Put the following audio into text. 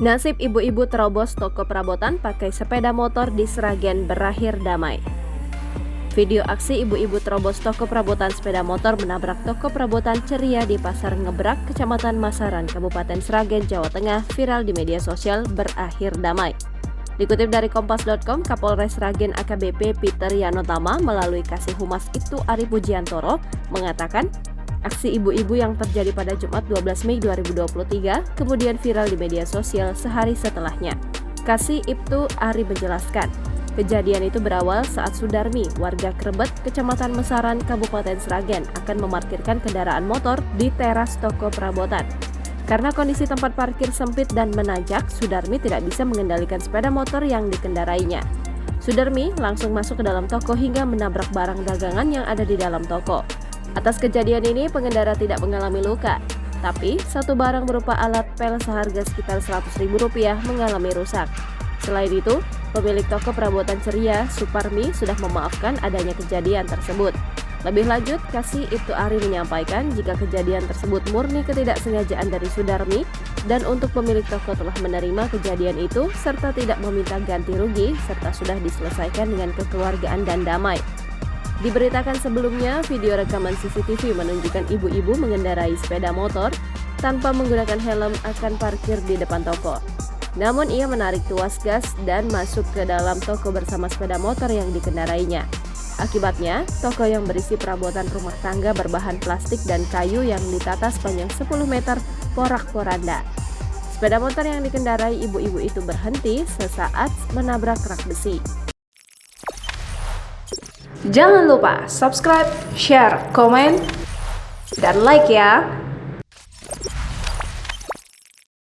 Nasib ibu-ibu terobos toko perabotan pakai sepeda motor di Sragen berakhir damai. Video aksi ibu-ibu terobos toko perabotan sepeda motor menabrak toko perabotan Ceria di Pasar Ngebrak, Kecamatan Masaran, Kabupaten Sragen, Jawa Tengah viral di media sosial berakhir damai. Dikutip dari Kompas.com, Kapolres Sragen AKBP Peter Yanotama melalui Kasih Humas Ibtu Ari Pujiantoro mengatakan, aksi ibu-ibu yang terjadi pada Jumat 12 Mei 2023 kemudian viral di media sosial sehari setelahnya. Kasih Ibtu Ari menjelaskan, kejadian itu berawal saat Sudarmi, warga Krebet, Kecamatan Masaran, Kabupaten Sragen, akan memarkirkan kendaraan motor di teras toko perabotan. Karena kondisi tempat parkir sempit dan menanjak, Sudarmi tidak bisa mengendalikan sepeda motor yang dikendarainya. Sudarmi langsung masuk ke dalam toko hingga menabrak barang dagangan yang ada di dalam toko. Atas kejadian ini, pengendara tidak mengalami luka, tapi satu barang berupa alat pel seharga sekitar Rp100.000 mengalami rusak. Selain itu, pemilik toko perabotan Ceria, Suparmi, sudah memaafkan adanya kejadian tersebut. Lebih lanjut, Kasih Ibtu Ari menyampaikan jika kejadian tersebut murni ketidaksengajaan dari Sudarmi dan untuk pemilik toko telah menerima kejadian itu serta tidak meminta ganti rugi serta sudah diselesaikan dengan kekeluargaan dan damai. Diberitakan sebelumnya, video rekaman CCTV menunjukkan ibu-ibu mengendarai sepeda motor tanpa menggunakan helm akan parkir di depan toko. Namun ia menarik tuas gas dan masuk ke dalam toko bersama sepeda motor yang dikendarainya. Akibatnya, toko yang berisi perabotan rumah tangga berbahan plastik dan kayu yang ditata sepanjang 10 meter porak-poranda. Sepeda motor yang dikendarai ibu-ibu itu berhenti sesaat menabrak rak besi. Jangan lupa subscribe, share, komen, dan like ya!